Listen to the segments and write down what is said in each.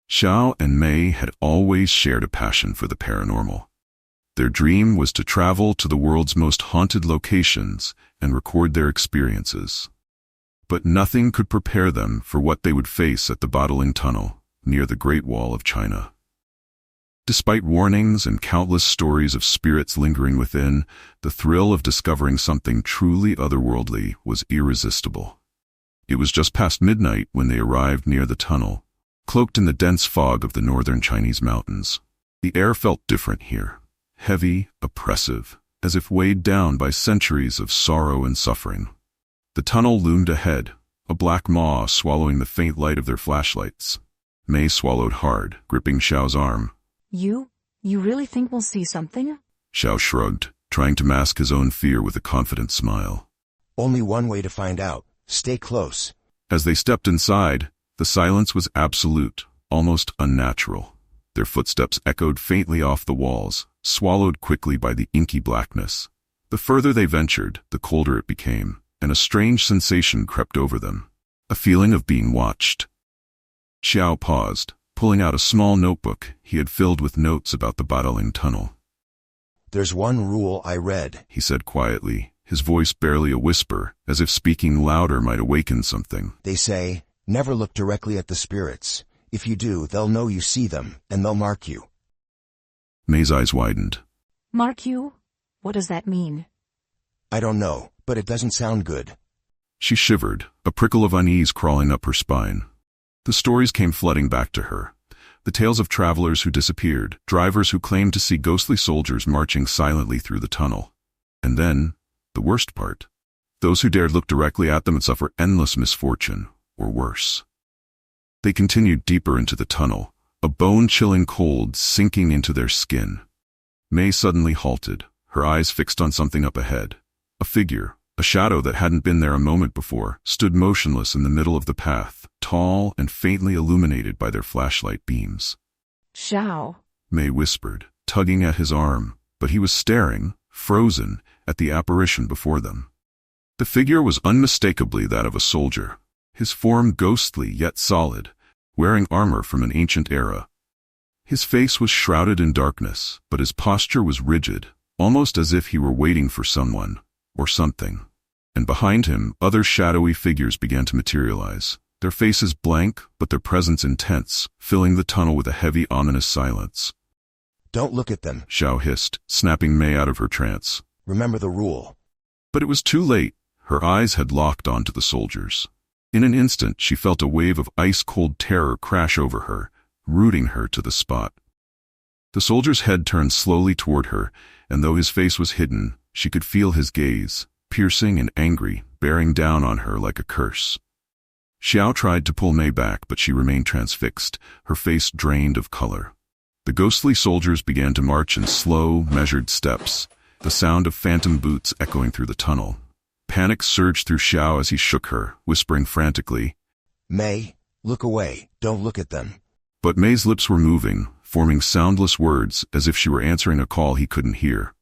Xiao and Mei had always shared a passion for the paranormal. Their dream was to travel to the world's most haunted locations and record their experiences. But nothing could prepare them for what they would face at the Badaling Tunnel, near the Great Wall of China. Despite warnings and countless stories of spirits lingering within, the thrill of discovering something truly otherworldly was irresistible. It was just past midnight when they arrived near the tunnel, cloaked in the dense fog of the northern Chinese mountains. The air felt different here, heavy, oppressive, as if weighed down by centuries of sorrow and suffering. The tunnel loomed ahead, a black maw swallowing the faint light of their flashlights. Mei swallowed hard, gripping Xiao's arm. You really think we'll see something? Xiao shrugged, trying to mask his own fear with a confident smile. Only one way to find out. Stay close. As they stepped inside, the silence was absolute, almost unnatural. Their footsteps echoed faintly off the walls, swallowed quickly by the inky blackness. The further they ventured, the colder it became, and a strange sensation crept over them, a feeling of being watched. Xiao paused, pulling out a small notebook he had filled with notes about the Badaling Tunnel. There's one rule I read, he said quietly, his voice barely a whisper, as if speaking louder might awaken something. They say, never look directly at the spirits. If you do, they'll know you see them, and they'll mark you. Mei's eyes widened. Mark you? What does that mean? I don't know, but it doesn't sound good. She shivered, a prickle of unease crawling up her spine. The stories came flooding back to her. The tales of travelers who disappeared, drivers who claimed to see ghostly soldiers marching silently through the tunnel. And then, the worst part, those who dared look directly at them would suffer endless misfortune, or worse. They continued deeper into the tunnel, a bone-chilling cold sinking into their skin. Mei suddenly halted, her eyes fixed on something up ahead. A figure, a shadow that hadn't been there a moment before, stood motionless in the middle of the path, tall and faintly illuminated by their flashlight beams. Xiao, Mei whispered, tugging at his arm, but he was staring, frozen, at the apparition before them. The figure was unmistakably that of a soldier, his form ghostly yet solid, wearing armor from an ancient era. His face was shrouded in darkness, but his posture was rigid, almost as if he were waiting for someone, or something. And behind him, other shadowy figures began to materialize, their faces blank, but their presence intense, filling the tunnel with a heavy, ominous silence. Don't look at them, Xiao hissed, snapping Mei out of her trance. Remember the rule. But it was too late. Her eyes had locked onto the soldiers. In an instant, she felt a wave of ice-cold terror crash over her, rooting her to the spot. The soldier's head turned slowly toward her, and though his face was hidden, she could feel his gaze, piercing and angry, bearing down on her like a curse. Xiao tried to pull Mei back, but she remained transfixed, her face drained of color. The ghostly soldiers began to march in slow, measured steps, the sound of phantom boots echoing through the tunnel. Panic surged through Xiao as he shook her, whispering frantically, Mei, look away, don't look at them. But Mei's lips were moving, forming soundless words as if she were answering a call he couldn't hear.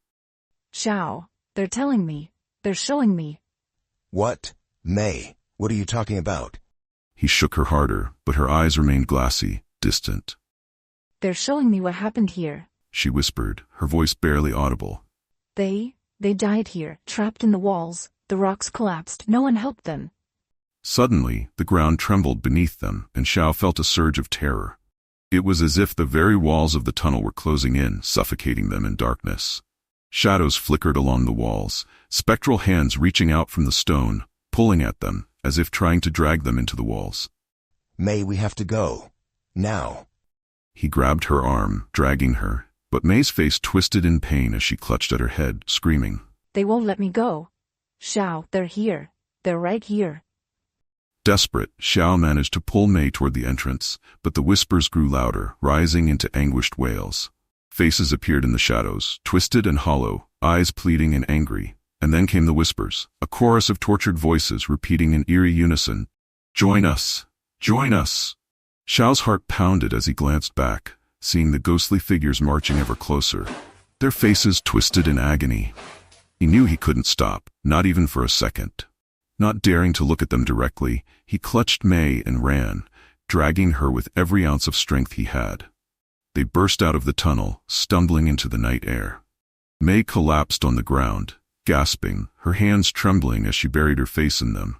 Xiao, they're telling me. They're showing me. What? Mei, what are you talking about? He shook her harder, but her eyes remained glassy, distant. They're showing me what happened here. She whispered, her voice barely audible. They died here, trapped in the walls. The rocks collapsed. No one helped them. Suddenly, the ground trembled beneath them, and Xiao felt a surge of terror. It was as if the very walls of the tunnel were closing in, suffocating them in darkness. Shadows flickered along the walls, spectral hands reaching out from the stone, pulling at them, as if trying to drag them into the walls. Mei, we have to go. Now. He grabbed her arm, dragging her, but Mei's face twisted in pain as she clutched at her head, screaming. They won't let me go. Xiao, they're here. They're right here. Desperate, Xiao managed to pull Mei toward the entrance, but the whispers grew louder, rising into anguished wails. Faces appeared in the shadows, twisted and hollow, eyes pleading and angry. And then came the whispers, a chorus of tortured voices repeating in eerie unison, Join us! Join us! Xiao's heart pounded as he glanced back, seeing the ghostly figures marching ever closer, their faces twisted in agony. He knew he couldn't stop, not even for a second. Not daring to look at them directly, he clutched Mei and ran, dragging her with every ounce of strength he had. They burst out of the tunnel, stumbling into the night air. Mei collapsed on the ground, gasping, her hands trembling as she buried her face in them.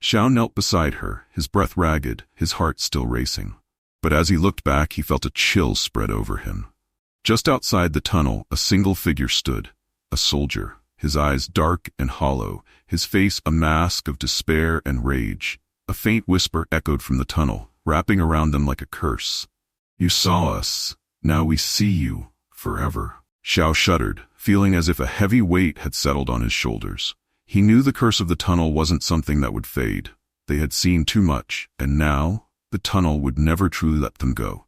Xiao knelt beside her, his breath ragged, his heart still racing. But as he looked back, he felt a chill spread over him. Just outside the tunnel, a single figure stood, a soldier, his eyes dark and hollow, his face a mask of despair and rage. A faint whisper echoed from the tunnel, wrapping around them like a curse. "You saw us. Now we see you, forever." Xiao shuddered, feeling as if a heavy weight had settled on his shoulders. He knew the curse of the tunnel wasn't something that would fade. They had seen too much, and now, the tunnel would never truly let them go.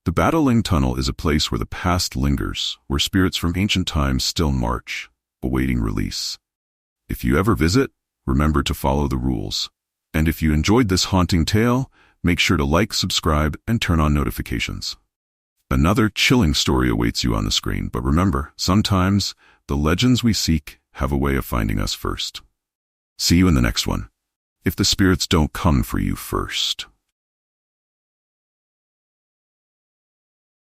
The Badaling Tunnel is a place where the past lingers, where spirits from ancient times still march, awaiting release. If you ever visit, remember to follow the rules. And if you enjoyed this haunting tale, make sure to like, subscribe, and turn on notifications. Another chilling story awaits you on the screen, but remember, sometimes the legends we seek have a way of finding us first. See you in the next one, if the spirits don't come for you first.